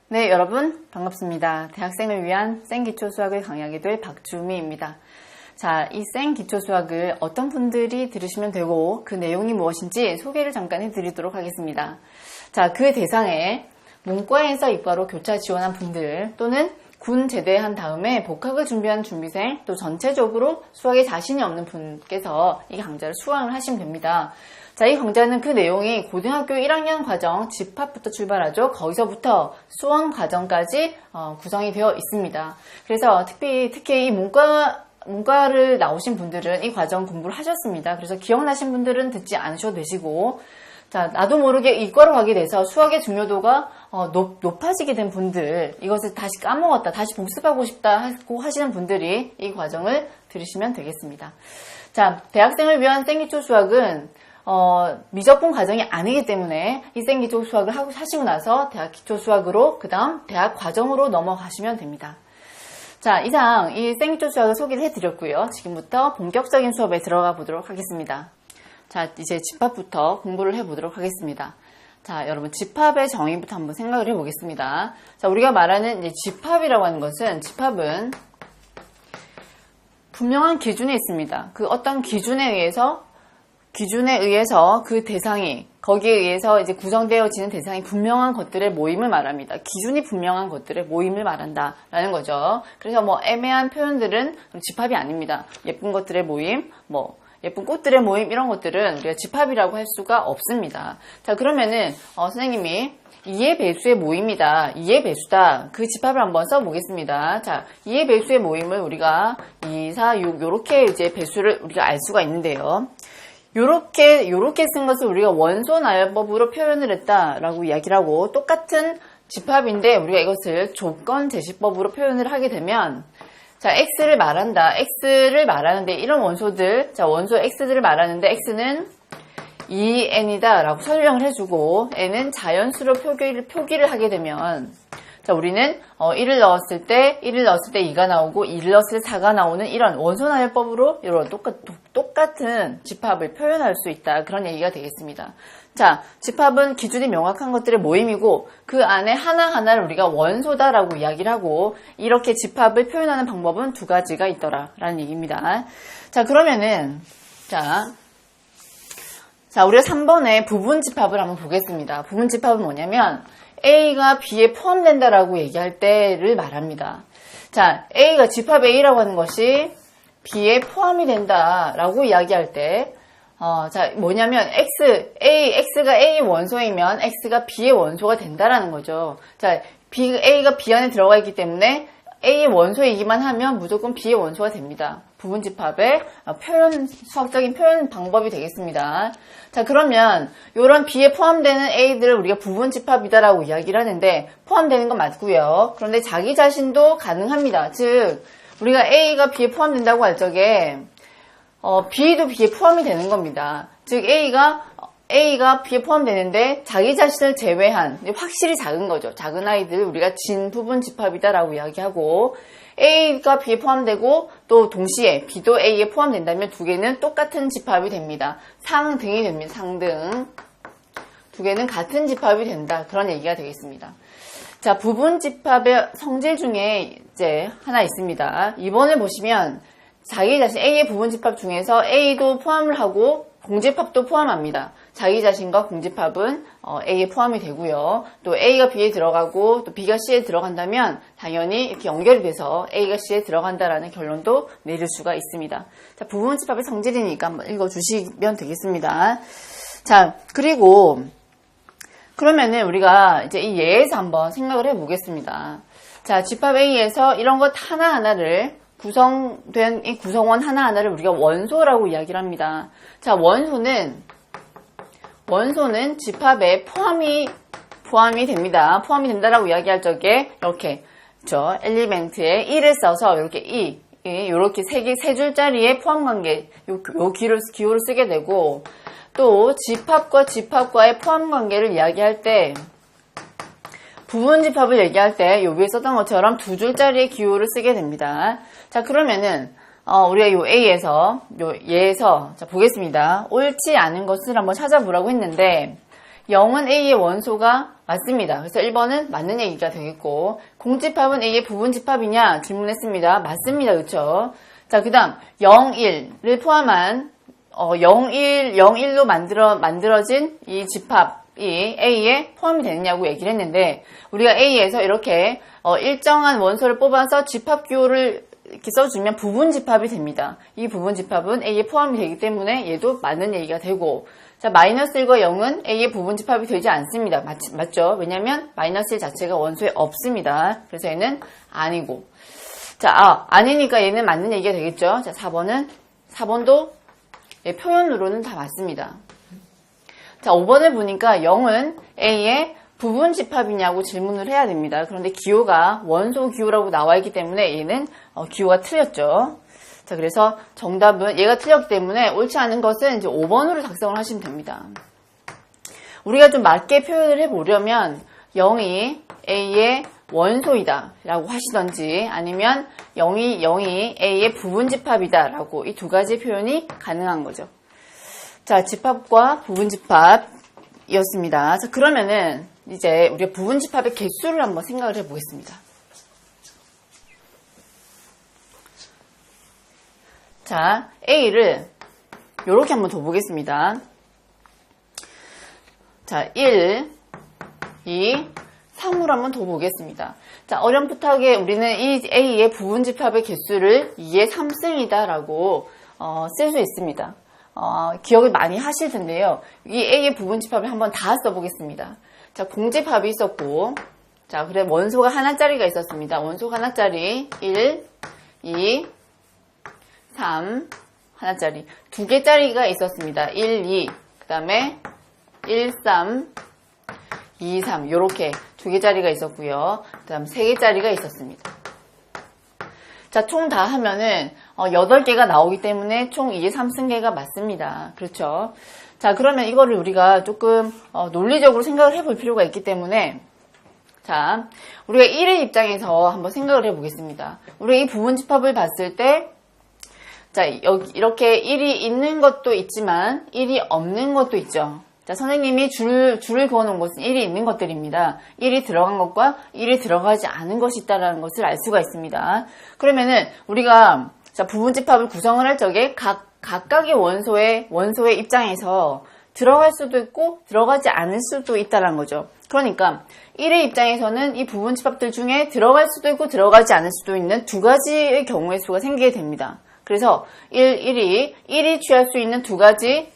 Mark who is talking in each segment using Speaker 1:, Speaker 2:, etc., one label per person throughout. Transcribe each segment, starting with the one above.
Speaker 1: 네, 여러분 반갑습니다. 대학생을 위한 생기초 수학을 강의하게 될 박주미입니다. 자, 이 생기초 수학을 어떤 분들이 들으시면 되고 그 내용이 무엇인지 소개를 잠깐 해드리도록 하겠습니다. 자, 그 대상에 문과에서 이과로 교차 지원한 분들 또는 군 제대한 다음에 복학을 준비한 준비생 또 전체적으로 수학에 자신이 없는 분께서 이 강좌를 수강을 하시면 됩니다. 자, 이 강좌는 그 내용이 고등학교 1학년 과정 집합부터 출발하죠. 거기서부터 수험 과정까지 구성이 되어 있습니다. 그래서 특히 이 문과를 나오신 분들은 이 과정 공부를 하셨습니다. 그래서 기억나신 분들은 듣지 않으셔도 되시고, 자, 나도 모르게 이과로 가게 돼서 수학의 중요도가 높아지게 된 분들, 이것을 다시 까먹었다, 다시 복습하고 싶다 하고 하시는 분들이 이 과정을 들으시면 되겠습니다. 자, 대학생을 위한 생기초 수학은 미적분 과정이 아니기 때문에 이 생기초 수학을 하시고 나서 대학 기초 수학으로 그 다음 대학 과정으로 넘어가시면 됩니다. 자, 이상 이 생기초 수학을 소개를 해드렸고요. 지금부터 본격적인 수업에 들어가 보도록 하겠습니다. 자, 이제 집합부터 공부를 해보도록 하겠습니다. 자, 여러분 집합의 정의부터 한번 생각을 해보겠습니다. 자, 우리가 말하는 이제 집합이라고 하는 것은 집합은 분명한 기준이 있습니다. 그 어떤 기준에 의해서 그 대상이 거기에 의해서 이제 구성되어지는 대상이 분명한 것들의 모임을 말합니다. 기준이 분명한 것들의 모임을 말한다라는 거죠. 그래서 애매한 표현들은 집합이 아닙니다. 예쁜 것들의 모임, 예쁜 꽃들의 모임 이런 것들은 우리가 집합이라고 할 수가 없습니다. 자, 그러면은 선생님이 2의 배수의 모임이다, 2의 배수다, 그 집합을 한번 써보겠습니다. 자, 2의 배수의 모임을 우리가 2, 4, 6 요렇게 이제 배수를 우리가 알 수가 있는데요. 요렇게 쓴 것을 우리가 원소 나열법으로 표현을 했다라고 이야기를 하고, 똑같은 집합인데 우리가 이것을 조건 제시법으로 표현을 하게 되면, 자, X를 말하는데 이런 원소들, 자, 원소 X들을 말하는데 X는 2n이다 라고 설명을 해주고 N은 자연수로 표기를 하게 되면, 자, 우리는 1을 넣었을 때 2가 나오고 2를 넣었을 때 4가 나오는 이런 원소나열법으로 이런 똑같은 집합을 표현할 수 있다, 그런 얘기가 되겠습니다. 자, 집합은 기준이 명확한 것들의 모임이고 그 안에 하나하나를 우리가 원소다라고 이야기를 하고, 이렇게 집합을 표현하는 방법은 두 가지가 있더라라는 얘기입니다. 자, 그러면은 자, 우리가 3번에 부분 집합을 한번 보겠습니다. 부분 집합은 뭐냐면 A가 B에 포함된다라고 얘기할 때를 말합니다. 자, A가 집합 A라고 하는 것이 B에 포함이 된다라고 이야기할 때, 자, 뭐냐면 X가 A 원소이면 X가 B의 원소가 된다라는 거죠. 자, A가 B 안에 들어가 있기 때문에 A의 원소이기만 하면 무조건 B의 원소가 됩니다. 부분 집합의 수학적인 표현 방법이 되겠습니다. 자, 그러면 이런 B에 포함되는 A들을 우리가 부분 집합이다라고 이야기를 하는데, 포함되는 건 맞고요. 그런데 자기 자신도 가능합니다. 즉, 우리가 A가 B에 포함된다고 할 적에 B도 B에 포함이 되는 겁니다. 즉, A가 B에 포함되는데 자기 자신을 제외한, 확실히 작은 거죠. 작은 아이들 우리가 진부분 집합이다라고 이야기하고, A가 B에 포함되고 또 동시에 B도 A에 포함된다면 두 개는 똑같은 집합이 됩니다. 상등이 됩니다. 상등. 두 개는 같은 집합이 된다, 그런 얘기가 되겠습니다. 자, 부분 집합의 성질 중에 이제 하나 있습니다. 2번을 보시면 자기 자신 A의 부분 집합 중에서 A도 포함을 하고 공집합도 포함합니다. 자기 자신과 공집합은 A에 포함이 되고요. 또 A가 B에 들어가고 또 B가 C에 들어간다면 당연히 이렇게 연결이 돼서 A가 C에 들어간다라는 결론도 내릴 수가 있습니다. 자, 부분 집합의 성질이니까 한번 읽어주시면 되겠습니다. 자, 그러면은 우리가 이제 이 예에서 한번 생각을 해보겠습니다. 자, 집합 A에서 이런 것 하나하나를 구성된 이 구성원 하나하나를 우리가 원소라고 이야기를 합니다. 자, 원소는 집합에 포함이 됩니다. 포함이 된다라고 이야기할 적에 이렇게 엘리멘트에 1을 써서 이렇게 이렇게 세 줄짜리의 포함 관계, 요 기호를 쓰게 되고, 또 집합과의 포함 관계를 이야기할 때, 부분 집합을 얘기할 때 요 위에 썼던 것처럼 두 줄짜리의 기호를 쓰게 됩니다. 자, 그러면은 우리가 요 A에서, 자, 보겠습니다. 옳지 않은 것을 한번 찾아보라고 했는데, 0은 A의 원소가 맞습니다. 그래서 1번은 맞는 얘기가 되겠고, 공집합은 A의 부분집합이냐 질문했습니다. 맞습니다. 그렇죠? 자, 그 다음 0, 1을 포함한 0, 1, 0, 1로 만들어진 이 집합이 A에 포함이 되느냐고 얘기를 했는데, 우리가 A에서 이렇게 일정한 원소를 뽑아서 집합기호를 이렇게 써주면 부분집합이 됩니다. 이 부분집합은 A에 포함이 되기 때문에 얘도 맞는 얘기가 되고, 자, 마이너스 1과 0은 A의 부분집합이 되지 않습니다. 맞죠? 왜냐면 마이너스 1 자체가 원소에 없습니다. 그래서 얘는 아니고. 자, 아니니까 얘는 맞는 얘기가 되겠죠? 자, 4번도 표현으로는 다 맞습니다. 자, 5번을 보니까 0은 A의 부분집합이냐고 질문을 해야 됩니다. 그런데 기호가 원소 기호라고 나와 있기 때문에 얘는 기호가 틀렸죠. 자, 그래서 정답은 얘가 틀렸기 때문에 옳지 않은 것은 이제 5번으로 작성을 하시면 됩니다. 우리가 좀 맞게 표현을 해보려면 0이 A의 원소이다 라고 하시던지, 아니면 0이 A의 부분집합이다 라고 이 두 가지 표현이 가능한 거죠. 자, 집합과 부분집합이었습니다. 자, 그러면은 이제 우리가 부분집합의 개수를 한번 생각을 해보겠습니다. 자, A를 이렇게 한번 둬보겠습니다. 자, 1, 2, 3으로 한번 둬보겠습니다. 자, 어렴풋하게 우리는 이 A의 부분집합의 개수를 2의 3승이다 라고 쓸 수 있습니다. 기억을 많이 하실 텐데요. 이 A의 부분집합을 한번 다 써보겠습니다. 자, 공집합이 있었고, 자, 그래 원소가 하나짜리가 있었습니다. 원소가 하나짜리 1, 2, 3 하나짜리 두 개짜리가 있었습니다. 1, 2 그 다음에 1, 3 2, 3 이렇게 두 개짜리가 있었고요. 그 다음 세 개짜리가 있었습니다. 자, 총 다 하면은 8개가 나오기 때문에 총 2의 3승계가 맞습니다. 그렇죠? 자, 그러면 이거를 우리가 조금 논리적으로 생각을 해볼 필요가 있기 때문에, 자, 우리가 1의 입장에서 한번 생각을 해보겠습니다. 우리가 이 부분집합을 봤을 때, 자, 여기 이렇게 1이 있는 것도 있지만 1이 없는 것도 있죠. 자, 선생님이 줄을 그어놓은 것은 1이 있는 것들입니다. 1이 들어간 것과 1이 들어가지 않은 것이 있다는 것을 알 수가 있습니다. 그러면은 우리가 자, 부분집합을 구성을 할 적에 각각의 원소의 입장에서 들어갈 수도 있고 들어가지 않을 수도 있다는 거죠. 그러니까 1의 입장에서는 이 부분집합들 중에 들어갈 수도 있고 들어가지 않을 수도 있는 두 가지의 경우의 수가 생기게 됩니다. 그래서 1이 취할 수 있는 두 가지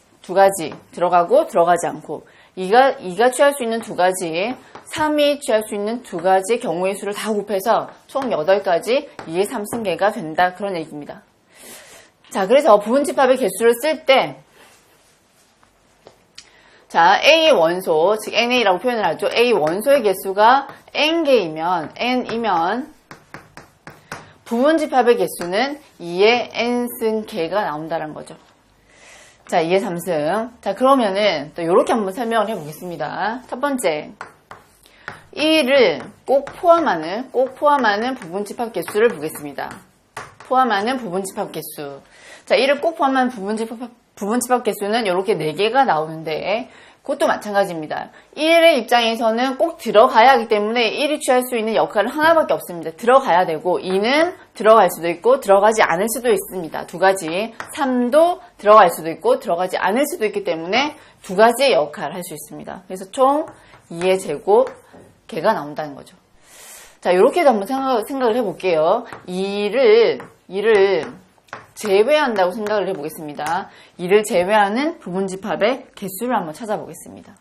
Speaker 1: 들어가고 들어가지 않고, 2가 취할 수 있는 두 가지, 3이 취할 수 있는 두 가지 경우의 수를 다 곱해서 총 8가지 2의 3승계가 된다, 그런 얘기입니다. 자, 그래서 부분집합의 개수를 쓸 때, 자, A의 원소, 즉 NA라고 표현을 하죠. A 원소의 개수가 N이면 부분집합의 개수는 2의 N승계가 나온다는 거죠. 자, 2의 3승. 자, 그러면은 또 이렇게 한번 설명을 해보겠습니다. 첫 번째, 1을 꼭 포함하는 부분집합 개수를 보겠습니다. 포함하는 부분집합 개수. 자, 1을 꼭 포함하는 부분집합 개수는 이렇게 4개가 나오는데, 그것도 마찬가지입니다. 1의 입장에서는 꼭 들어가야 하기 때문에 1이 취할 수 있는 역할은 하나밖에 없습니다. 들어가야 되고, 2는 들어갈 수도 있고 들어가지 않을 수도 있습니다. 두 가지. 3도 들어갈 수도 있고 들어가지 않을 수도 있기 때문에 두 가지의 역할을 할 수 있습니다. 그래서 총 2의 제곱 개가 나온다는 거죠. 자, 이렇게도 한번 생각을 해볼게요. 2를 제외한다고 생각을 해보겠습니다. 2를 제외하는 부분집합의 개수를 한번 찾아보겠습니다.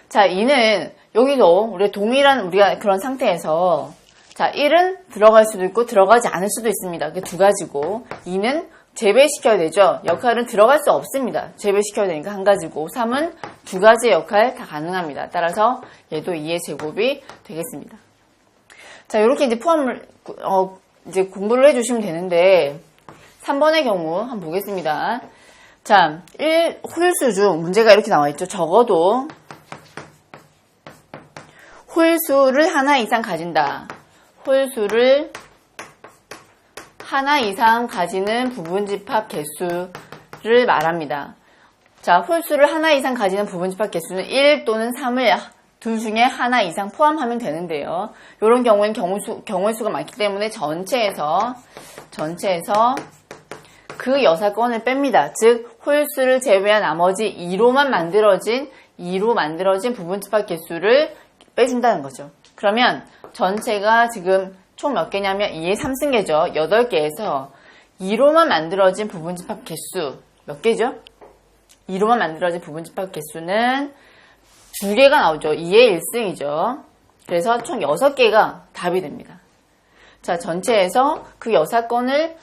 Speaker 1: 자, 2는 여기도 우리가 그런 상태에서, 자, 1은 들어갈 수도 있고 들어가지 않을 수도 있습니다. 그 두 가지고, 2는 제외시켜야 되죠. 역할은 들어갈 수 없습니다. 제외시켜야 되니까 한 가지고, 3은 두 가지의 역할 다 가능합니다. 따라서 얘도 2의 제곱이 되겠습니다. 자, 이렇게 이제 이제 공부를 해주시면 되는데, 3번의 경우 한번 보겠습니다. 자, 홀수 중 문제가 이렇게 나와 있죠. 적어도 홀수를 하나 이상 가진다. 홀수를 하나 이상 가지는 부분집합 개수를 말합니다. 자, 홀수를 하나 이상 가지는 부분집합 개수는 1 또는 3을 둘 중에 하나 이상 포함하면 되는데요. 이런 경우에는 경우의 수가 많기 때문에 전체에서 그 여사건을 뺍니다. 즉 홀수를 제외한 나머지 2로만 만들어진 부분집합 개수를 빼준다는 거죠. 그러면 전체가 지금 총 몇 개냐면 2의 3승계죠. 8개에서 2로만 만들어진 부분집합 개수 몇 개죠? 2로만 만들어진 부분집합 개수는 2개가 나오죠. 2의 1승이죠. 그래서 총 6개가 답이 됩니다. 자, 전체에서 그 여사건을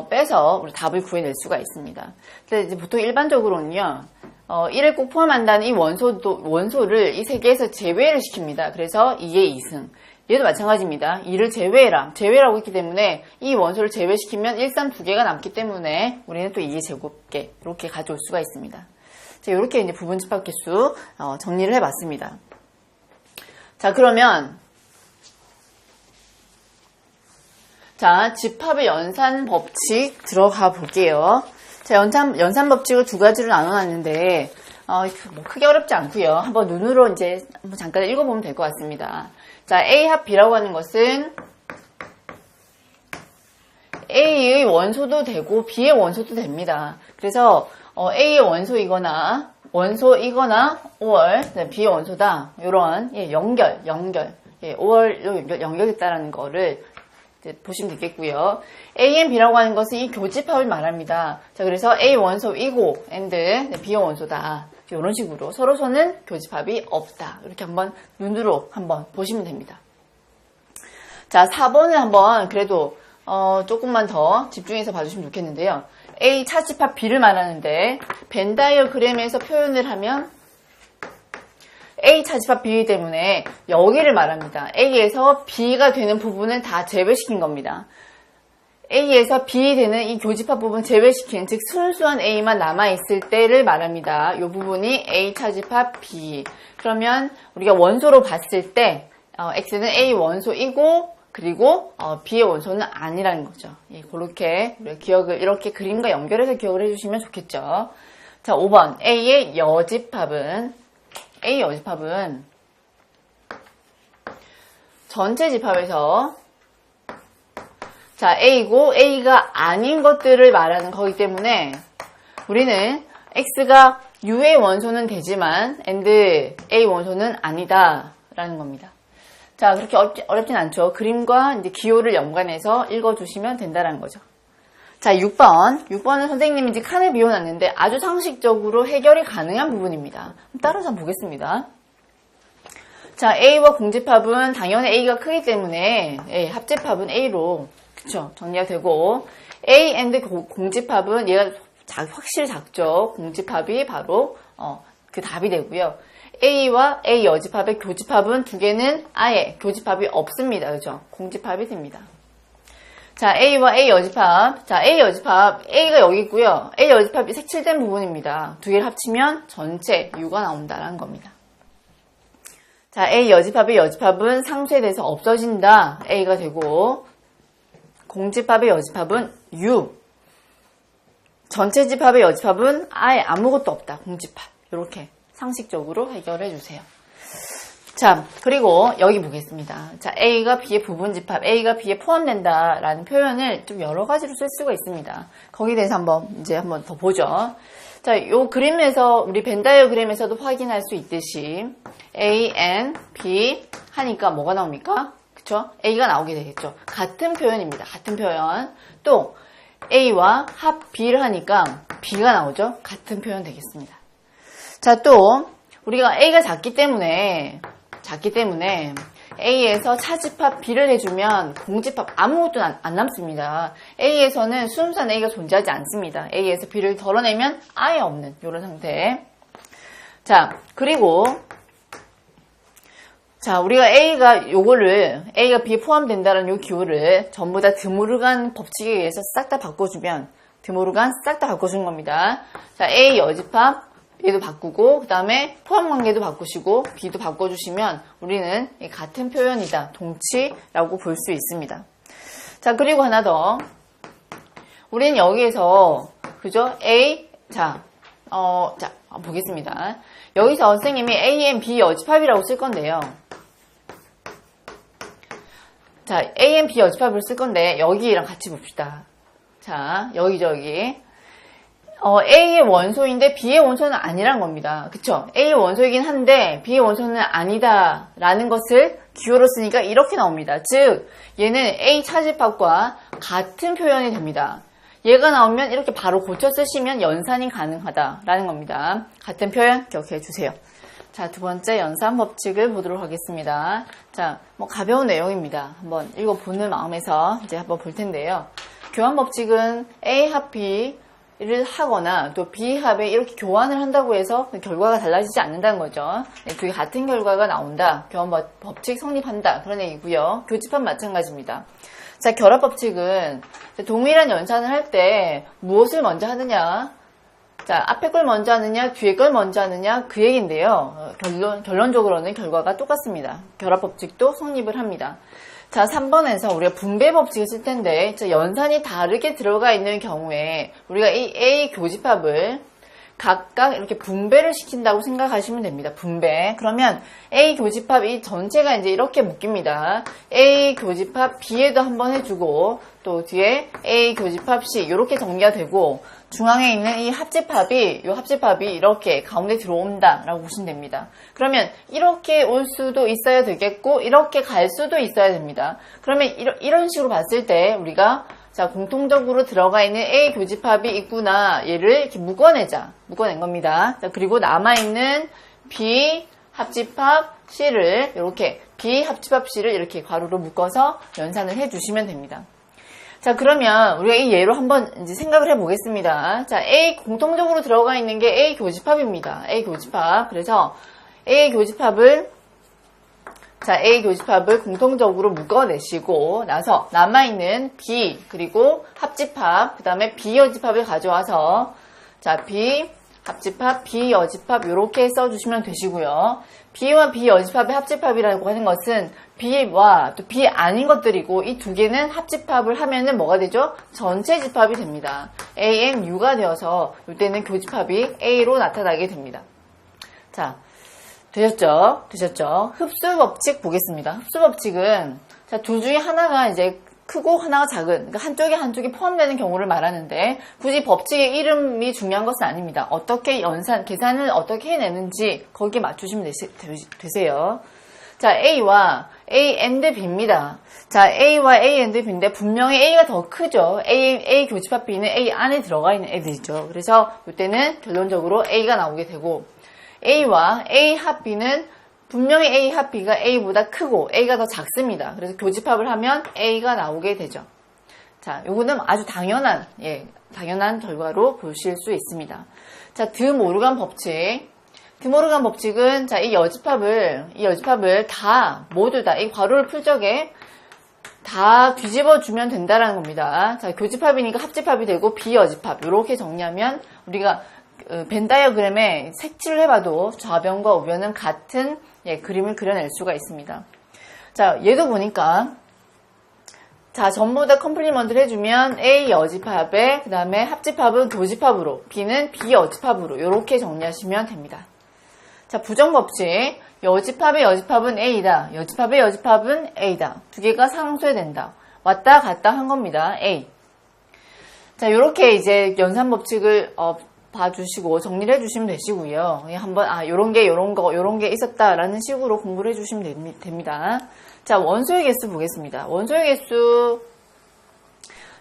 Speaker 1: 빼서 우리 답을 구해낼 수가 있습니다. 근데 이제 보통 일반적으로는요, 1을 꼭 포함한다는 이 원소를 이 3개에서 제외를 시킵니다. 그래서 2의 2승. 얘도 마찬가지입니다. 2를 제외라고 했기 때문에 이 원소를 제외시키면 1, 3, 2개가 남기 때문에 우리는 또 2의 제곱계 이렇게 가져올 수가 있습니다. 자, 이렇게 이제 부분집합 개수 정리를 해봤습니다. 자, 그러면 자, 집합의 연산 법칙 들어가 볼게요. 자, 연산 법칙을 2가지로 나눠놨는데 뭐 크게 어렵지 않고요. 한번 눈으로 이제 한번 잠깐 읽어보면 될 것 같습니다. 자, A 합 B라고 하는 것은 A의 원소도 되고 B의 원소도 됩니다. 그래서 A의 원소이거나 or B의 원소다. 이런 연결, or로 연결됐다라는 거를 이제 보시면 되겠고요. A and B라고 하는 것은 이 교집합을 말합니다. 자, 그래서 A 원소이고 and B 원소다. 이런 식으로 서로서는 교집합이 없다. 이렇게 한번 눈으로 한번 보시면 됩니다. 자, 4번을 한번 그래도 조금만 더 집중해서 봐주시면 좋겠는데요. A 차집합 B를 말하는데 벤 다이어그램에서 표현을 하면 A 차집합 B이기 때문에 여기를 말합니다. A에서 B가 되는 부분은 다 제외시킨 겁니다. A에서 B 되는 이 교집합 부분 제외시킨, 즉 순수한 A만 남아있을 때를 말합니다. 이 부분이 A 차집합 B. 그러면 우리가 원소로 봤을 때 X는 A 원소이고 그리고 B의 원소는 아니라는 거죠. 그렇게 기억을 이렇게 그림과 연결해서 기억을 해주시면 좋겠죠. 자, 5번 A의 여집합은 전체 집합에서 자, A고 A가 아닌 것들을 말하는 거기 때문에 우리는 X가 U의 원소는 되지만 and A 원소는 아니다 라는 겁니다. 자, 그렇게 어렵진 않죠. 그림과 이제 기호를 연관해서 읽어주시면 된다는 거죠. 자, 6번은 선생님이 이제 칸을 비워놨는데 아주 상식적으로 해결이 가능한 부분입니다. 따라서 한번 보겠습니다. 자, A와 공집합은 당연히 A가 크기 때문에 합집합은 A로 그쵸 정리가 되고 A and 공집합은 얘가 확실히 작죠. 공집합이 바로 그 답이 되고요. A와 A 여집합의 교집합은 2개는 아예 교집합이 없습니다. 그죠? 공집합이 됩니다. 자, A와 A 여집합. 자, A 여집합. A가 여기 있고요. A 여집합이 색칠된 부분입니다. 2개를 합치면 전체 U가 나온다는 겁니다. 자, A 여집합의 여집합은 상쇄돼서 없어진다. A가 되고 공집합의 여집합은 U. 전체 집합의 여집합은 아예 아무것도 없다. 공집합. 이렇게 상식적으로 해결해 주세요. 자, 그리고 여기 보겠습니다. 자, A가 B의 부분집합, A가 B에 포함된다라는 표현을 좀 여러 가지로 쓸 수가 있습니다. 거기에 대해서 한번 더 보죠. 자, 요 그림에서 우리 벤 다이어그램에서도 확인할 수 있듯이 A and B 하니까 뭐가 나옵니까? 그쵸? A가 나오게 되겠죠. 같은 표현입니다. 같은 표현. 또 A와 합 B를 하니까 B가 나오죠. 같은 표현 되겠습니다. 자, 또 우리가 A가 작기 때문에 A에서 차집합 B를 해주면 공집합 아무것도 안 남습니다. A에서는 순수한 A가 존재하지 않습니다. A에서 B를 덜어내면 아예 없는 이런 상태. 자, 그리고 자, 우리가 A가 B에 포함된다는 요 기호를 전부 다 드모르간 법칙에 의해서 싹 다 바꿔주면 싹 다 바꿔주는 겁니다. 자, A 여집합 얘도 바꾸고 그 다음에 포함관계도 바꾸시고 B도 바꿔주시면 우리는 같은 표현이다. 동치라고 볼 수 있습니다. 자, 그리고 하나 더. 우리는 여기에서 그죠? A 자 자, 보겠습니다. 여기서 선생님이 A, N, B 여집합이라고 쓸 건데요. 자, A, N, B 여집합을 쓸 건데, 여기랑 같이 봅시다. 자, 여기. A의 원소인데 B의 원소는 아니란 겁니다. 그쵸? A의 원소이긴 한데 B의 원소는 아니다 라는 것을 기호로 쓰니까 이렇게 나옵니다. 즉 얘는 A 차집합과 같은 표현이 됩니다. 얘가 나오면 이렇게 바로 고쳐 쓰시면 연산이 가능하다 라는 겁니다. 같은 표현 기억해 주세요. 자, 두 번째 연산 법칙을 보도록 하겠습니다. 자, 가벼운 내용입니다. 한번 읽어보는 마음에서 이제 한번 볼 텐데요. 교환 법칙은 A 합 B 를 하거나 또 B합에 이렇게 교환을 한다고 해서 결과가 달라지지 않는다는 거죠. 두 개 같은 결과가 나온다. 교환 법칙 성립한다. 그런 얘기고요. 교집합 마찬가지입니다. 자, 결합 법칙은 동일한 연산을 할 때 무엇을 먼저 하느냐? 자, 앞에 걸 먼저 하느냐, 뒤에 걸 먼저 하느냐 그 얘기인데요. 결론적으로는 결과가 똑같습니다. 결합 법칙도 성립을 합니다. 자, 3번에서 우리가 분배 법칙을 쓸 텐데, 연산이 다르게 들어가 있는 경우에 우리가 이 A 교집합을 각각 이렇게 분배를 시킨다고 생각하시면 됩니다. 분배. 그러면 A 교집합 이 전체가 이제 이렇게 묶입니다. A 교집합 B에도 한번 해주고, 또 뒤에 A 교집합 C 이렇게 정리가 되고, 중앙에 있는 이 합집합이 이렇게 가운데 들어온다라고 보시면 됩니다. 그러면 이렇게 올 수도 있어야 되겠고 이렇게 갈 수도 있어야 됩니다. 그러면 이런 식으로 봤을 때 우리가 자, 공통적으로 들어가 있는 A 교집합이 있구나. 얘를 이렇게 묶어낸 겁니다. 자, 그리고 남아있는 B 합집합 C를 이렇게 B 합집합 C를 이렇게 괄호로 묶어서 연산을 해주시면 됩니다. 자, 그러면 우리가 이 예로 한번 이제 생각을 해보겠습니다. 자, A 공통적으로 들어가 있는 게 A 교집합입니다. A 교집합. 그래서 A 교집합을 공통적으로 묶어내시고 나서 남아있는 B 그리고 합집합 그 다음에 B 여집합을 가져와서 자, B 합집합, B 여집합 이렇게 써주시면 되시고요. B와 B 여집합의 합집합이라고 하는 것은 B와 또 B 아닌 것들이고 이 두 개는 합집합을 하면은 뭐가 되죠? 전체 집합이 됩니다. ANU가 되어서 이때는 교집합이 A로 나타나게 됩니다. 자, 되셨죠? 흡수 법칙 보겠습니다. 흡수 법칙은 자, 둘 중에 하나가 이제 크고 하나가 작은, 그러니까 한쪽이 포함되는 경우를 말하는데 굳이 법칙의 이름이 중요한 것은 아닙니다. 어떻게 계산을 어떻게 해내는지 거기에 맞추시면 되세요. 자, A와 A and B입니다. 자, A와 A and B인데 분명히 A가 더 크죠. A 교집합 B는 A 안에 들어가 있는 애들이죠. 그래서 이때는 결론적으로 A가 나오게 되고 A와 A 합 B는 분명히 A 합 B가 A보다 크고 A가 더 작습니다. 그래서 교집합을 하면 A가 나오게 되죠. 자, 요거는 아주 당연한 결과로 보실 수 있습니다. 자, 드모르간 법칙은 자, 이 여집합을 다 모두 다 이 괄호를 풀 적에 다 뒤집어 주면 된다라는 겁니다. 자, 교집합이니까 합집합이 되고 비여집합 이렇게 정리하면 우리가 벤 다이어그램에 색칠을 해봐도 좌변과 우변은 같은 그림을 그려낼 수가 있습니다. 자, 얘도 보니까 자, 전부 다 컴플리먼트를 해주면 A 여집합에 그 다음에 합집합은 교집합으로 B는 비여집합으로 이렇게 정리하시면 됩니다. 자, 부정법칙 여집합의 여집합은 A다. 여집합의 여집합은 A다. 두 개가 상쇄된다. 왔다 갔다 한 겁니다. A. 자, 요렇게 이제 연산법칙을 봐주시고 정리를 해주시면 되시고요. 한번 요런 게 있었다라는 식으로 공부를 해주시면 됩니다. 자, 원소의 개수 보겠습니다. 원소의 개수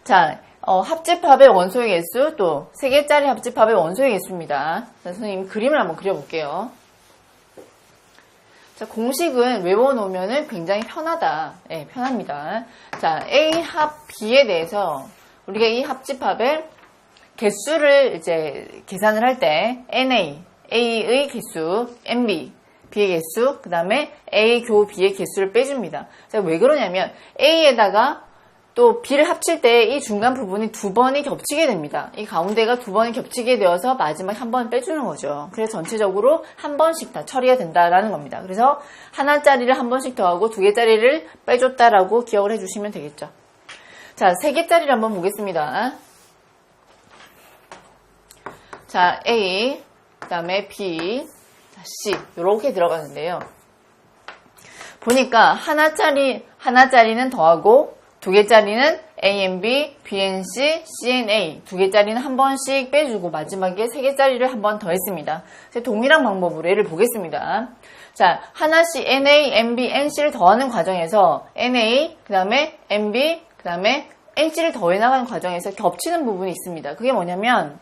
Speaker 1: 자, 합집합의 원소의 개수 또 3개짜리 합집합의 원소의 개수입니다. 자, 선생님 그림을 한번 그려볼게요. 자, 공식은 외워놓으면 굉장히 편하다. 네, 편합니다. 자, A 합 B에 대해서 우리가 이 합집합의 개수를 이제 계산을 할 때 NA, A의 개수, NB, B의 개수, 그 다음에 A 교 B의 개수를 빼줍니다. 자, 왜 그러냐면 A에다가 또 B를 합칠 때 이 중간 부분이 2번이 겹치게 됩니다. 이 가운데가 2번이 겹치게 되어서 마지막에 한 번 빼주는 거죠. 그래서 전체적으로 한 번씩 다 처리가 된다라는 겁니다. 그래서 하나짜리를 한 번씩 더하고 2개짜리를 빼줬다라고 기억을 해주시면 되겠죠. 자, 3개짜리를 한번 보겠습니다. 자, A, 그 다음에 B, 자, C 이렇게 들어가는데요. 보니까 하나짜리는 더하고 두 개짜리는 A and B, B and C, C and A 두 개짜리는 한 번씩 빼주고 마지막에 세 개짜리를 한 번 더 했습니다. 동일한 방법으로 얘를 보겠습니다. 자, 하나씩 NA, NB, NC를 더하는 과정에서 NA, 그 다음에 NB, 그 다음에 NC를 더해나가는 과정에서 겹치는 부분이 있습니다. 그게 뭐냐면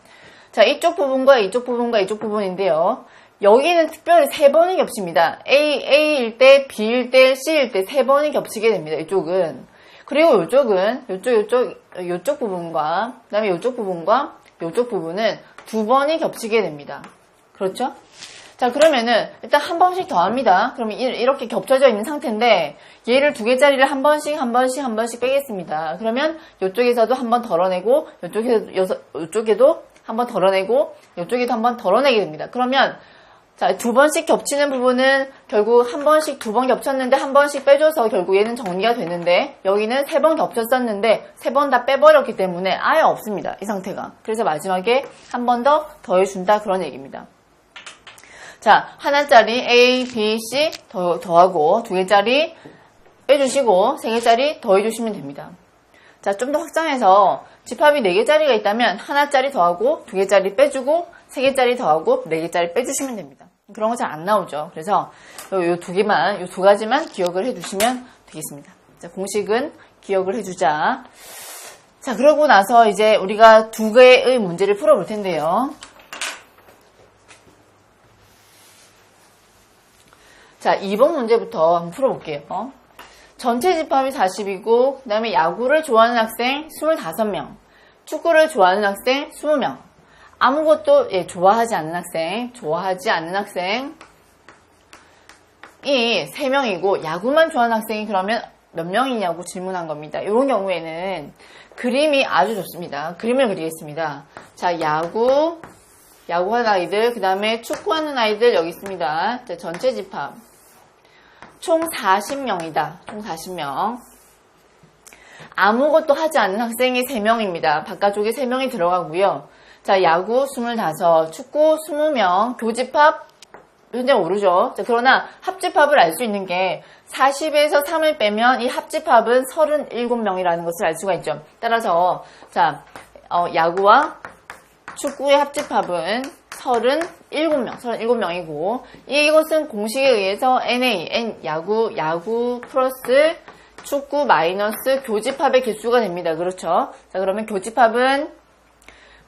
Speaker 1: 자, 이쪽 부분과 이쪽 부분과 이쪽 부분인데요. 여기는 특별히 세 번이 겹칩니다. A일 때, B일 때, C일 때 세 번이 겹치게 됩니다. 이쪽은. 그리고 이쪽은 이쪽 부분과 그다음에 이쪽 부분과 이쪽 부분은 두 번이 겹치게 됩니다. 그렇죠? 자, 그러면은 일단 한 번씩 더 합니다. 그러면 이렇게 겹쳐져 있는 상태인데 얘를 두 개짜리를 한 번씩 빼겠습니다. 그러면 이쪽에서도 한 번 덜어내고 이쪽에도 한 번 덜어내고 이쪽에도 한 번 덜어내게 됩니다. 그러면 자, 두 번씩 겹치는 부분은 결국 한 번씩 두 번 겹쳤는데 한 번씩 빼줘서 결국 얘는 정리가 됐는데 여기는 세 번 겹쳤었는데 세 번 다 빼버렸기 때문에 아예 없습니다. 이 상태가. 그래서 마지막에 한 번 더 더해준다 그런 얘기입니다. 자, 하나짜리 A, B, C 더하고 두 개짜리 빼주시고 세 개짜리 더해주시면 됩니다. 자, 좀 더 확장해서 집합이 4개짜리가 있다면 하나짜리 더하고 두 개짜리 빼주고 세 개짜리 더하고 4개짜리 빼주시면 됩니다. 그런 거 잘 안 나오죠. 그래서 요 두 가지만 기억을 해두시면 되겠습니다. 자, 공식은 기억을 해주자. 자, 그러고 나서 이제 우리가 두 개의 문제를 풀어볼 텐데요. 자, 2번 문제부터 한번 풀어볼게요. 전체 집합이 40이고 그 다음에 야구를 좋아하는 학생 25명, 축구를 좋아하는 학생 20명, 아무것도 좋아하지 않는 학생이 3명이고 야구만 좋아하는 학생이 그러면 몇 명이냐고 질문한 겁니다. 이런 경우에는 그림이 아주 좋습니다. 그림을 그리겠습니다. 자, 야구하는 아이들, 그 다음에 축구하는 아이들 여기 있습니다. 자, 전체 집합 총 40명이다. 총 40명. 아무것도 하지 않는 학생이 3명입니다. 바깥쪽에 3명이 들어가고요. 자, 야구 25, 축구 20명, 교집합 현재 모르죠. 자, 그러나 합집합을 알 수 있는 게 40에서 3을 빼면 이 합집합은 37명이라는 것을 알 수가 있죠. 따라서 자, 야구와 축구의 합집합은 37명이고 이것은 공식에 의해서 야구 플러스 축구 마이너스 교집합의 개수가 됩니다. 그렇죠? 자, 그러면 교집합은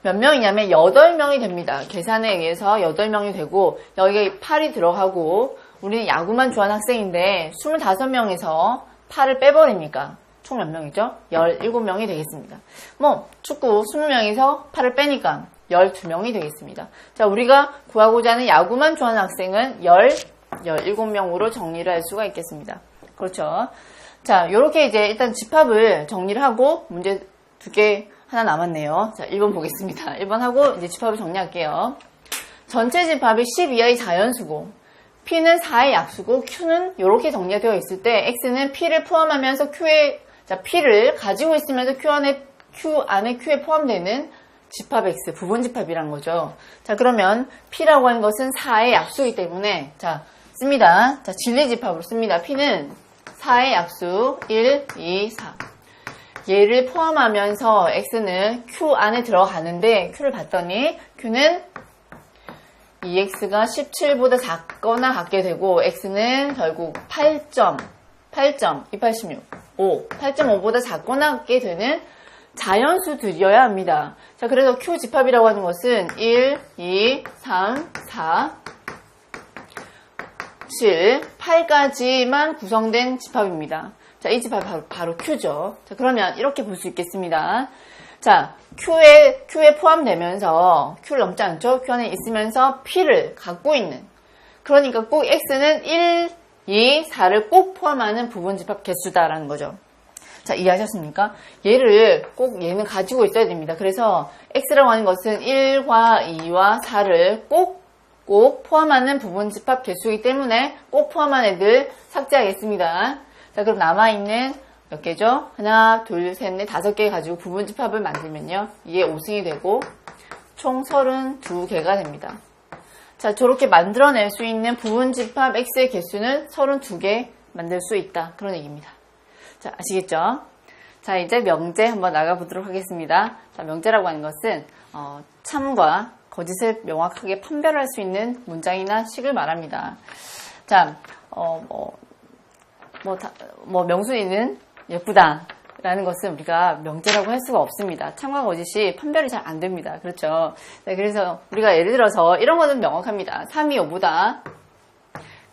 Speaker 1: 몇 명이냐면 8명이 됩니다. 계산에 의해서 8명이 되고 여기에 8이 들어가고 우리는 야구만 좋아하는 학생인데 25명에서 8을 빼버리니까 총 몇 명이죠? 17명이 되겠습니다. 축구 20명에서 8을 빼니까 12명이 되겠습니다. 자, 우리가 구하고자 하는 야구만 좋아하는 학생은 17명으로 정리를 할 수가 있겠습니다. 그렇죠? 자, 요렇게 이제 일단 집합을 정리를 하고 문제 2개 하나 남았네요. 자, 1번 보겠습니다. 1번 하고 이제 집합을 정리할게요. 전체 집합이 12의 자연수고 P는 4의 약수고 Q는 이렇게 정리가 되어 있을 때 X는 P를 포함하면서 P를 가지고 있으면서 Q 안에 Q에 포함되는 집합 X, 부분집합이란 거죠. 자, 그러면 P라고 하는 것은 4의 약수이기 때문에 자, 씁니다. 자, 진리집합으로 씁니다. P는 4의 약수 1, 2, 4 얘를 포함하면서 X는 Q 안에 들어가는데 Q를 봤더니 Q는 2X가 17보다 작거나 같게 되고 X는 결국 8.5보다 작거나 같게 되는 자연수들이어야 합니다. 자, 그래서 Q 집합이라고 하는 것은 1, 2, 3, 4, 7, 8까지만 구성된 집합입니다. 자, 이 집합이 바로 Q죠. 자, 그러면 이렇게 볼 수 있겠습니다. 자, Q에 포함되면서 Q를 넘지 않죠? Q 안에 있으면서 P를 갖고 있는 그러니까 꼭 X는 1, 2, 4를 꼭 포함하는 부분집합 개수다라는 거죠. 자, 이해하셨습니까? 얘는 가지고 있어야 됩니다. 그래서 X라고 하는 것은 1과 2와 4를 꼭 포함하는 부분집합 개수이기 때문에 꼭 포함한 애들 삭제하겠습니다. 자, 그럼 남아있는 몇 개죠? 하나, 둘, 셋, 넷, 5개 가지고 부분집합을 만들면요. 이게 5승이 되고 총 32개가 됩니다. 자, 저렇게 만들어낼 수 있는 부분집합 X의 개수는 32개 만들 수 있다. 그런 얘기입니다. 자, 아시겠죠? 자, 이제 명제 한번 나가보도록 하겠습니다. 자, 명제라고 하는 것은 참과 거짓을 명확하게 판별할 수 있는 문장이나 식을 말합니다. 자, 명순이는 예쁘다 라는 것은 우리가 명제라고 할 수가 없습니다. 참과 거짓이 판별이 잘 안 됩니다. 그렇죠? 네, 그래서 우리가 예를 들어서 이런 거는 명확합니다. 3이 5보다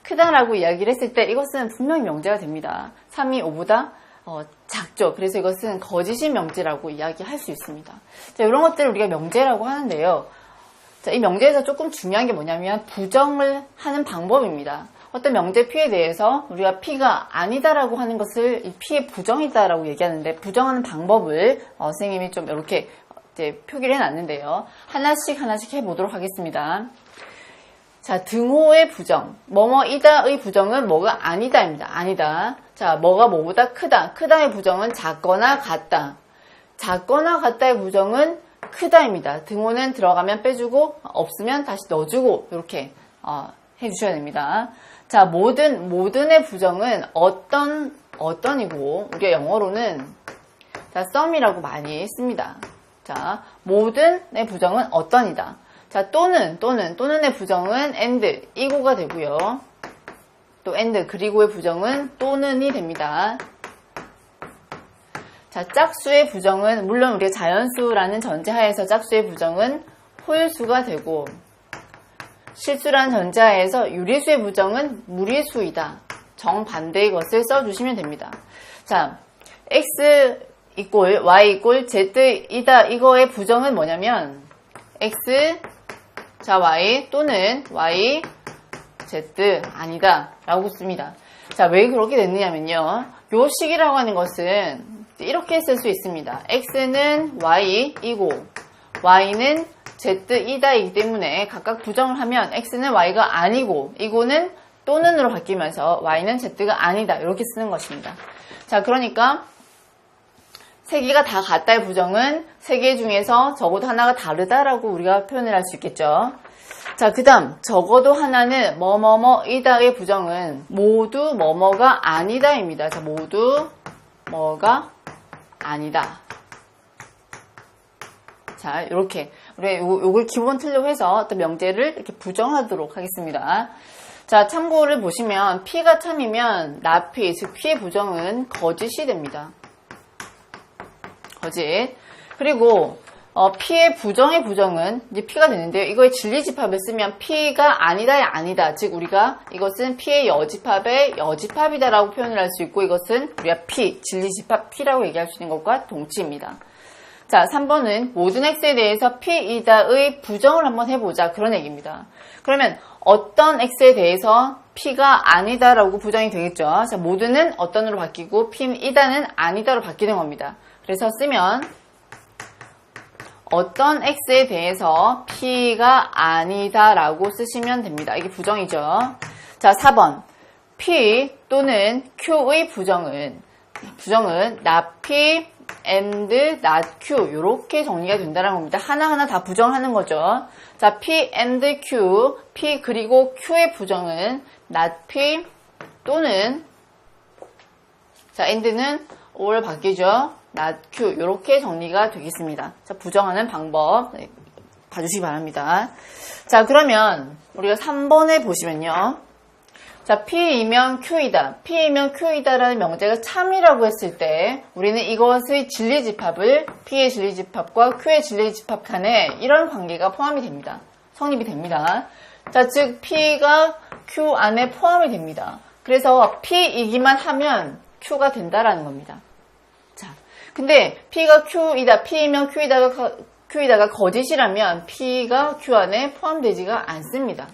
Speaker 1: 크다라고 이야기를 했을 때 이것은 분명히 명제가 됩니다. 3이 5보다 작죠. 그래서 이것은 거짓인 명제라고 이야기할 수 있습니다. 자, 이런 것들을 우리가 명제라고 하는데요. 자, 이 명제에서 조금 중요한 게 뭐냐면 부정을 하는 방법입니다. 어떤 명제 P에 대해서 우리가 P가 아니다라고 하는 것을 이 P의 부정이다라고 얘기하는데 부정하는 방법을 선생님이 좀 이렇게 이제 표기를 해놨는데요. 하나씩 해보도록 하겠습니다. 자, 등호의 부정, 뭐뭐이다의 부정은 뭐가 아니다입니다. 아니다. 자, 뭐가 뭐보다 크다. 크다의 부정은 작거나 같다. 작거나 같다의 부정은 크다입니다. 등호는 들어가면 빼주고 없으면 다시 넣어주고 이렇게 해주셔야 됩니다. 자, 모든의 부정은 어떤이고 우리가 영어로는 자, some이라고 많이 씁니다. 자, 모든의 부정은 어떤이다. 자, 또는의 부정은 and, 이고가 되고요. 또 and, 그리고의 부정은 또는이 됩니다. 자, 짝수의 부정은 물론 우리가 자연수라는 전제하에서 짝수의 부정은 홀수가 되고 실수라는 전제하에서 유리수의 부정은 무리수이다. 정반대의 것을 써주시면 됩니다. 자, x 이꼴 y 이꼴 z이다. 이거의 부정은 뭐냐면 x 자 y 또는 y z 아니다 라고 씁니다. 자, 왜 그렇게 됐느냐면요. 요 식이라고 하는 것은 이렇게 쓸 수 있습니다. x는 y이고 y는 z이다이기 때문에 각각 부정을 하면 x는 y가 아니고 이거는 또는으로 바뀌면서 y는 z가 아니다 이렇게 쓰는 것입니다. 자, 그러니까 세 개가 다 같다의 부정은 세 개 중에서 적어도 하나가 다르다라고 우리가 표현을 할 수 있겠죠. 자, 그 다음 적어도 하나는 뭐뭐뭐이다의 부정은 모두 뭐뭐가 아니다입니다. 자, 모두 뭐가 아니다. 자, 이렇게 우리 요걸 기본 틀로 해서 어떤 명제를 이렇게 부정하도록 하겠습니다. 자, 참고를 보시면 P가 참이면 나P, 즉 P의 부정은 거짓이 됩니다. 거짓. 그리고 P의 부정의 부정은 이제 P가 되는데요. 이거의 진리집합을 쓰면 P가 아니다의 아니다. 즉 우리가 이것은 P의 여집합의 여집합이다라고 표현을 할 수 있고 이것은 우리가 P, 진리집합 P라고 얘기할 수 있는 것과 동치입니다. 자, 3번은 모든 x에 대해서 P이다의 부정을 한번 해보자. 그런 얘기입니다. 그러면 어떤 x에 대해서 P가 아니다라고 부정이 되겠죠. 자, 모든은 어떤으로 바뀌고 P이다는 아니다로 바뀌는 겁니다. 그래서 쓰면 어떤 x에 대해서 P가 아니다라고 쓰시면 됩니다. 이게 부정이죠. 자, 4번 P 또는 Q의 부정은 not P and not Q 이렇게 정리가 된다는 겁니다. 하나하나 다 부정하는 거죠. 자, P and Q, P 그리고 Q의 부정은 not P 또는 자, and는 or 바뀌죠. not Q 이렇게 정리가 되겠습니다. 자, 부정하는 방법 봐주시기 바랍니다. 자, 그러면 우리가 3번에 보시면요. 자, P이면 Q이다. P이면 Q이다라는 명제가 참이라고 했을 때 우리는 이것의 진리집합을 P의 진리집합과 Q의 진리집합 간에 이런 관계가 포함이 됩니다. 성립이 됩니다. 자, 즉 P가 Q 안에 포함이 됩니다. 그래서 P이기만 하면 Q가 된다라는 겁니다. 자, 근데 P가 Q이다. P이면 Q이다가 거짓이라면 P가 Q 안에 포함되지가 않습니다.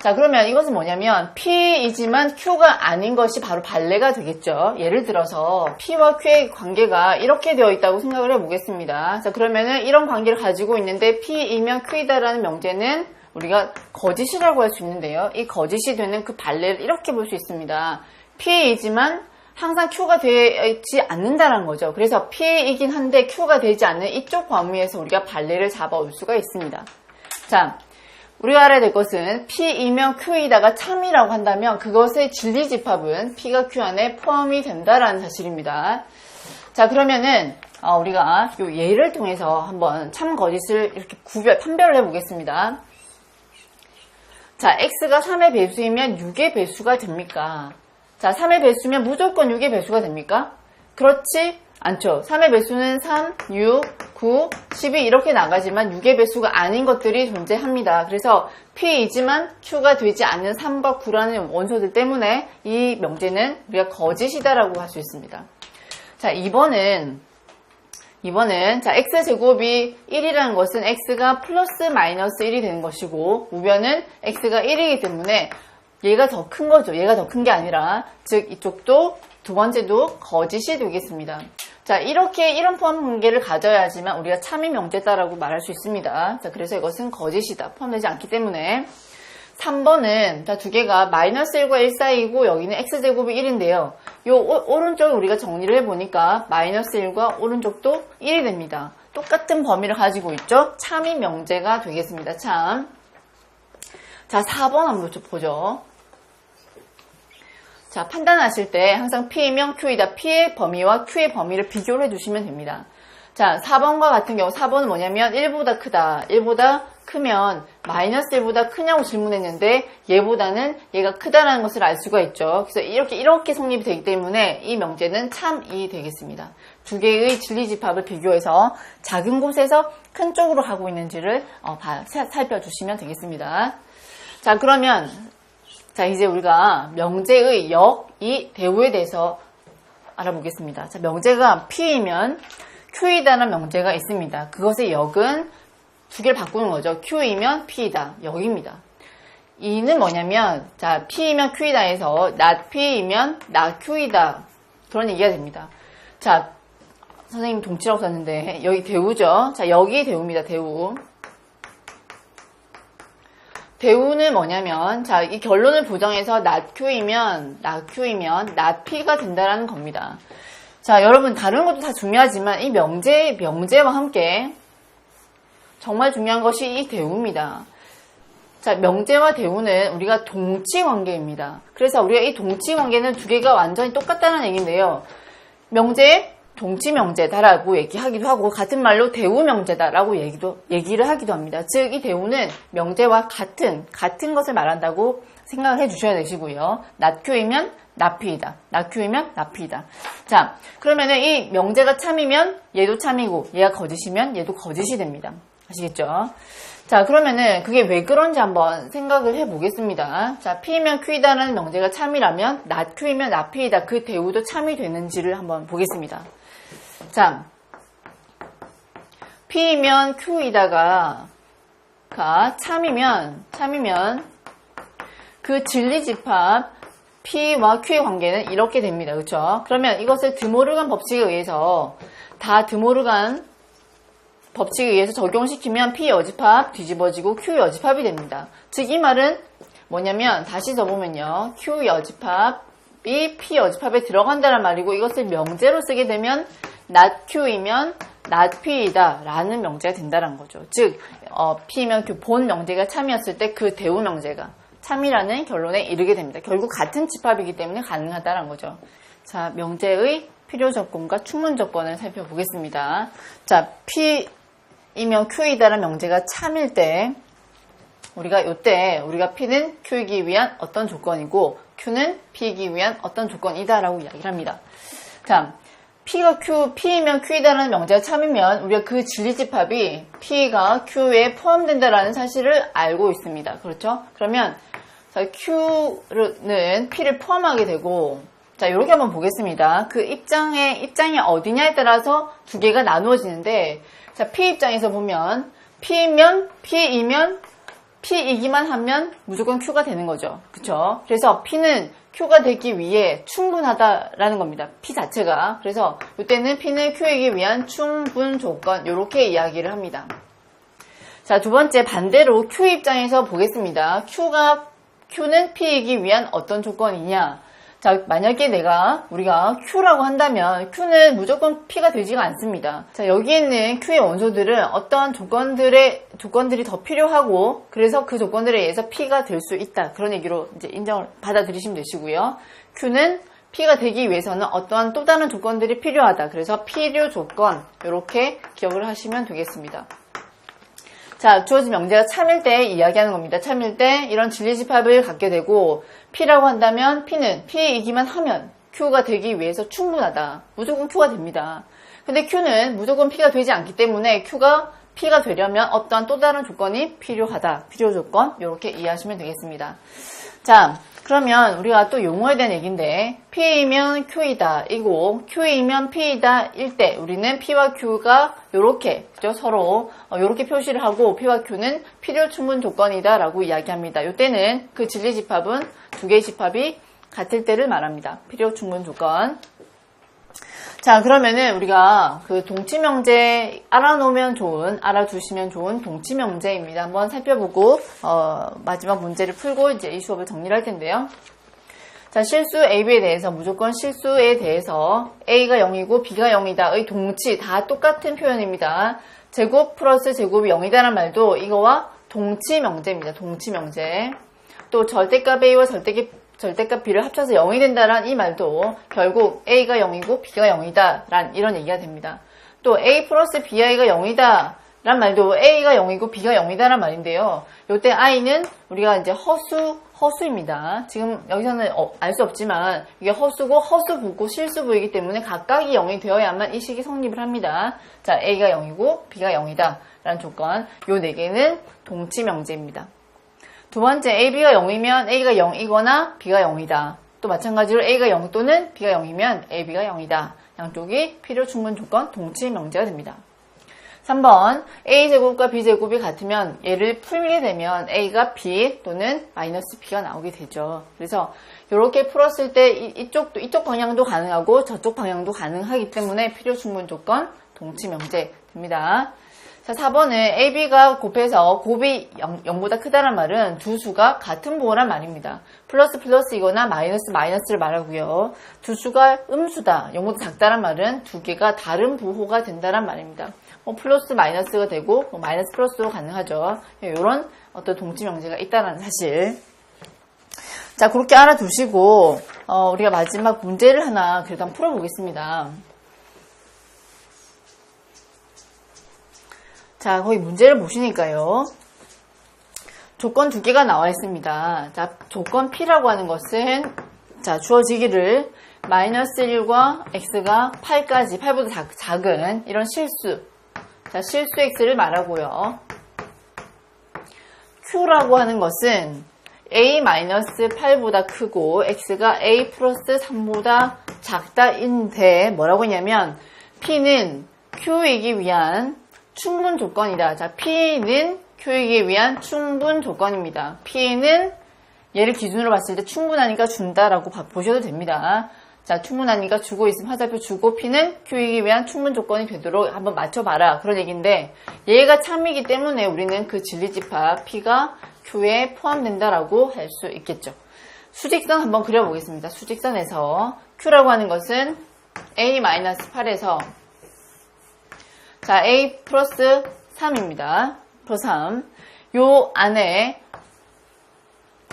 Speaker 1: 자, 그러면 이것은 뭐냐면 P이지만 Q가 아닌 것이 바로 반례가 되겠죠. 예를 들어서 P와 Q의 관계가 이렇게 되어 있다고 생각을 해보겠습니다. 자, 그러면은 이런 관계를 가지고 있는데 P이면 Q이다라는 명제는 우리가 거짓이라고 할 수 있는데요. 이 거짓이 되는 그 반례를 이렇게 볼 수 있습니다. P이지만 항상 Q가 되지 않는다는 거죠. 그래서 P이긴 한데 Q가 되지 않는 이쪽 범위에서 우리가 발레를 잡아올 수가 있습니다. 자, 우리가 알아야 될 것은 P이면 Q이다가 참이라고 한다면 그것의 진리집합은 P가 Q 안에 포함이 된다라는 사실입니다. 자, 그러면은 우리가 이 예를 통해서 한번 참 거짓을 이렇게 판별을 해보겠습니다. 자, X가 3의 배수이면 6의 배수가 됩니까? 자, 3의 배수면 무조건 6의 배수가 됩니까? 그렇지 않죠. 3의 배수는 3, 6, 9, 12 이렇게 나가지만 6의 배수가 아닌 것들이 존재합니다. 그래서 P이지만 Q가 되지 않는 3과 9라는 원소들 때문에 이 명제는 우리가 거짓이다라고 할 수 있습니다. 자, 2번은 자, x제곱이 1이라는 것은 x가 플러스 마이너스 1이 되는 것이고 우변은 x가 1이기 때문에 얘가 더 큰 거죠. 얘가 더 큰 게 아니라 즉 이쪽도 두 번째도 거짓이 되겠습니다. 자, 이런 포함 관계를 가져야지만 우리가 참이 명제다라고 말할 수 있습니다. 자, 그래서 이것은 거짓이다. 포함되지 않기 때문에 3번은 자, 두 개가 마이너스 1과 1 사이이고 여기는 x제곱이 1인데요. 요 오른쪽을 우리가 정리를 해보니까 마이너스 1과 오른쪽도 1이 됩니다. 똑같은 범위를 가지고 있죠. 참이 명제가 되겠습니다. 참. 자, 4번 한번 보죠. 자, 판단하실 때 항상 P이면 Q이다. P의 범위와 Q의 범위를 비교를 해주시면 됩니다. 자, 4번과 같은 경우 4번은 뭐냐면 1보다 크다. 1보다 크면 마이너스 1보다 크냐고 질문했는데 얘보다는 얘가 크다라는 것을 알 수가 있죠. 그래서 이렇게 성립이 되기 때문에 이 명제는 참이 되겠습니다. 두 개의 진리집합을 비교해서 작은 곳에서 큰 쪽으로 가고 있는지를 살펴주시면 되겠습니다. 자, 그러면 자, 이제 우리가 명제의 역이 대우에 대해서 알아보겠습니다. 자, 명제가 P이면 Q이다라는 명제가 있습니다. 그것의 역은 두 개를 바꾸는 거죠. Q이면 P이다. 역입니다. 이는 뭐냐면, 자, P이면 Q이다 해서 not P이면 not Q이다. 그런 얘기가 됩니다. 자, 선생님 동치라고 썼는데, 여기 대우죠. 자, 여기 대우입니다. 대우. 대우는 뭐냐면, 자, 이 결론을 부정해서 not Q이면 not P가 된다라는 겁니다. 자, 여러분 다른 것도 다 중요하지만 이 명제와 함께 정말 중요한 것이 이 대우입니다. 자, 명제와 대우는 우리가 동치 관계입니다. 그래서 우리가 이 동치 관계는 두 개가 완전히 똑같다는 얘기인데요. 명제, 동치 명제다라고 얘기하기도 하고 같은 말로 대우 명제다라고 얘기를 하기도 합니다. 즉, 이 대우는 명제와 같은 것을 말한다고 생각을 해주셔야 되시고요. not Q이면 not P이다. not Q이면 not P이다. 자, 그러면은 이 명제가 참이면 얘도 참이고 얘가 거짓이면 얘도 거짓이 됩니다. 아시겠죠? 자, 그러면은 그게 왜 그런지 한번 생각을 해보겠습니다. 자, P이면 Q이다라는 명제가 참이라면 not Q이면 not P이다. 그 대우도 참이 되는지를 한번 보겠습니다. 자, P이면 Q이다가 참이면 그 진리집합 P와 Q의 관계는 이렇게 됩니다. 그렇죠? 그러면 이것을 드모르간 법칙에 의해서 드모르간 법칙에 의해서 적용시키면 P 여집합 뒤집어지고 Q 여집합이 됩니다. 즉, 이 말은 뭐냐면 다시 써보면요. Q 여집합이 P 여집합에 들어간다는 말이고 이것을 명제로 쓰게 되면 not Q이면 not P이다 라는 명제가 된다는 거죠. 즉, P면 Q 본 명제가 참이었을 때 그 대우 명제가 참이라는 결론에 이르게 됩니다. 결국 같은 집합이기 때문에 가능하다는 거죠. 자, 명제의 필요 조건과 충분 조건을 살펴보겠습니다. 자, P이면 Q이다라는 명제가 참일 때 우리가 P는 Q이기 위한 어떤 조건이고 Q는 P이기 위한 어떤 조건이다라고 이야기를 합니다. 자, P이면 Q이다라는 명제가 참이면 우리가 그 진리집합이 P가 Q에 포함된다라는 사실을 알고 있습니다. 그렇죠? 그러면 자, Q는 P를 포함하게 되고 자, 이렇게 한번 보겠습니다. 그 입장이 어디냐에 따라서 두 개가 나누어지는데 자, P 입장에서 보면 P이면 P이기만 하면 무조건 Q가 되는 거죠. 그쵸? 그래서 P는 Q가 되기 위해 충분하다라는 겁니다. P 자체가. 그래서 이때는 P는 Q이기 위한 충분 조건 이렇게 이야기를 합니다. 자, 두 번째 반대로 Q 입장에서 보겠습니다. Q는 P이기 위한 어떤 조건이냐? 자, 만약에 우리가 Q라고 한다면 Q는 무조건 P가 되지가 않습니다. 자, 여기 있는 Q의 원소들은 어떠한 조건들이 더 필요하고 그래서 그 조건들에 의해서 P가 될 수 있다. 그런 얘기로 이제 인정을 받아들이시면 되시고요. Q는 P가 되기 위해서는 어떠한 또 다른 조건들이 필요하다. 그래서 필요 조건 이렇게 기억을 하시면 되겠습니다. 자, 주어진 명제가 참일 때 이야기하는 겁니다. 참일 때 이런 진리집합을 갖게 되고 P라고 한다면 P는 P이기만 하면 Q가 되기 위해서 충분하다. 무조건 Q가 됩니다. 근데 Q는 무조건 P가 되지 않기 때문에 Q가 P가 되려면 어떠한 또 다른 조건이 필요하다. 필요 조건 이렇게 이해하시면 되겠습니다. 자, 그러면 우리가 또 용어에 대한 얘기인데 P이면 Q이다 이고 Q이면 P이다 일 때 우리는 P와 Q가 요렇게 그죠? 서로 요렇게 표시를 하고 P와 Q는 필요 충분 조건이다 라고 이야기합니다. 요때는 그 진리집합은 두 개의 집합이 같을 때를 말합니다. 필요 충분 조건. 자, 그러면은 우리가 그 동치명제 알아두시면 좋은 동치명제입니다. 한번 살펴보고 마지막 문제를 풀고 이제 이 수업을 정리를 할 텐데요. 자, 실수 AB에 대해서 무조건 실수에 대해서 A가 0이고 B가 0이다의 동치 다 똑같은 표현입니다. 제곱 플러스 제곱이 0이다라는 말도 이거와 동치명제입니다. 동치명제. 또 절대값 A와 절대값 B를 합쳐서 0이 된다란 이 말도 결국 A가 0이고 B가 0이다 란 이런 얘기가 됩니다. 또 A 플러스 BI가 0이다 란 말도 A가 0이고 B가 0이다 란 말인데요. 요때 I는 우리가 이제 허수입니다. 지금 여기서는 알 수 없지만 이게 허수고 허수부고 실수부이기 때문에 각각이 0이 되어야만 이 식이 성립을 합니다. 자, A가 0이고 B가 0이다 라는 조건 요 4개는 동치명제입니다. 두 번째, AB가 0이면 A가 0이거나 B가 0이다. 또 마찬가지로 A가 0 또는 B가 0이면 AB가 0이다. 양쪽이 필요 충분 조건 동치명제가 됩니다. 3번, A제곱과 B제곱이 같으면 얘를 풀게 되면 A가 B 또는 마이너스 B가 나오게 되죠. 그래서 이렇게 풀었을 때 이쪽 방향도 가능하고 저쪽 방향도 가능하기 때문에 필요 충분 조건 동치명제 됩니다. 자, 4번은 AB가 곱해서 곱이 0보다 크다란 말은 두 수가 같은 부호란 말입니다. 플러스 플러스이거나 마이너스 마이너스를 말하고요. 두 수가 음수다, 0보다 작다란 말은 두 개가 다른 부호가 된다란 말입니다. 플러스 마이너스가 되고 마이너스 플러스도 가능하죠. 이런 어떤 동치명제가 있다는 사실. 자, 그렇게 알아두시고 우리가 마지막 문제를 하나 그래도 한번 풀어보겠습니다. 자, 거기 문제를 보시니까요. 조건 두 개가 나와 있습니다. 자, 조건 P라고 하는 것은 자, 주어지기를 마이너스 1과 x가 8까지 8보다 작은 이런 실수. 자, 실수 x를 말하고요. Q라고 하는 것은 a-8보다 크고 x가 a 플러스 3보다 작다인데 뭐라고 했냐면 P는 Q이기 위한 충분 조건이다. 자, P는 Q이기 위한 충분 조건입니다. P는 얘를 기준으로 봤을 때 충분하니까 준다라고 보셔도 됩니다. 자, 충분하니까 주고 있으면 화살표 주고 P는 Q이기 위한 충분 조건이 되도록 한번 맞춰봐라. 그런 얘기인데 얘가 참이기 때문에 우리는 그 진리집합 P가 Q에 포함된다라고 할 수 있겠죠. 수직선 한번 그려보겠습니다. 수직선에서 Q라고 하는 것은 A-8에서 자, A 플러스 3입니다. 플러스 3. 요 안에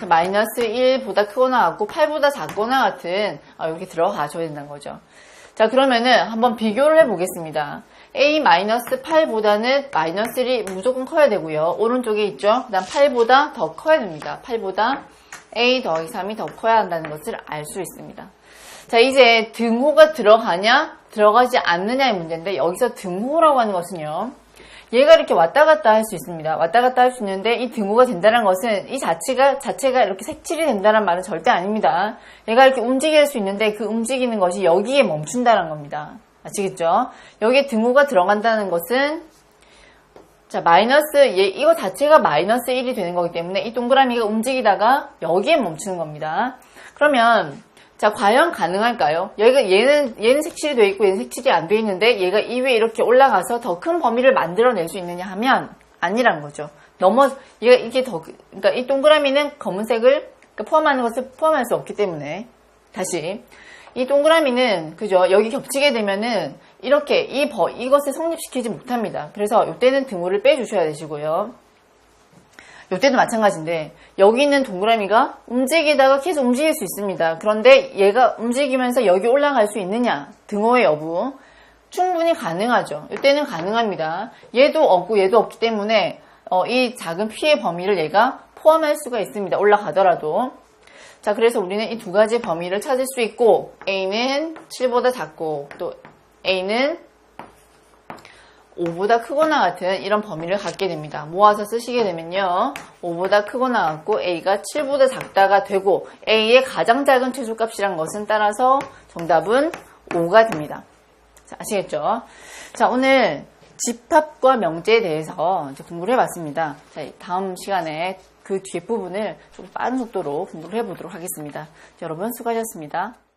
Speaker 1: 마이너스 1보다 크거나 같고 8보다 작거나 같은 이렇게 들어가줘야 된다는 거죠. 자, 그러면은 한번 비교를 해보겠습니다. A-8보다는 마이너스 1이 무조건 커야 되고요. 오른쪽에 있죠. 그 다음 8보다 더 커야 됩니다. 8보다 A 더하기 3이 더 커야 한다는 것을 알 수 있습니다. 자, 이제 등호가 들어가냐 들어가지 않느냐의 문제인데 여기서 등호라고 하는 것은요. 얘가 이렇게 왔다 갔다 할 수 있습니다. 왔다 갔다 할 수 있는데 이 등호가 된다는 것은 이 자체가 이렇게 색칠이 된다는 말은 절대 아닙니다. 얘가 이렇게 움직일 수 있는데 그 움직이는 것이 여기에 멈춘다는 겁니다. 아시겠죠? 여기에 등호가 들어간다는 것은 자, 이거 자체가 마이너스 1이 되는 거기 때문에 이 동그라미가 움직이다가 여기에 멈추는 겁니다. 그러면 자, 과연 가능할까요? 얘는 색칠이 되어 있고 얘는 색칠이 안 되어 있는데 얘가 이 위에 이렇게 올라가서 더 큰 범위를 만들어낼 수 있느냐 하면 아니란 거죠. 그러니까 이 동그라미는 검은색을 포함하는 것을 포함할 수 없기 때문에 다시. 이 동그라미는, 그죠? 여기 겹치게 되면은, 이렇게, 이것을 성립시키지 못합니다. 그래서 이때는 등호를 빼주셔야 되시고요. 이때도 마찬가지인데, 여기 있는 동그라미가 움직이다가 계속 움직일 수 있습니다. 그런데 얘가 움직이면서 여기 올라갈 수 있느냐? 등호의 여부. 충분히 가능하죠. 이때는 가능합니다. 얘도 없고 얘도 없기 때문에, 이 작은 P의 범위를 얘가 포함할 수가 있습니다. 올라가더라도. 자, 그래서 우리는 이 두 가지 범위를 찾을 수 있고, A는 7보다 작고, 또 A는 5보다 크거나 같은 이런 범위를 갖게 됩니다. 모아서 쓰시게 되면요. 5보다 크거나 같고 A가 7보다 작다가 되고 A의 가장 작은 최소값이란 것은 따라서 정답은 5가 됩니다. 자, 아시겠죠? 자, 오늘 집합과 명제에 대해서 이제 공부를 해봤습니다. 자, 다음 시간에 그 뒤에 부분을 좀 빠른 속도로 공부를 해보도록 하겠습니다. 여러분 수고하셨습니다.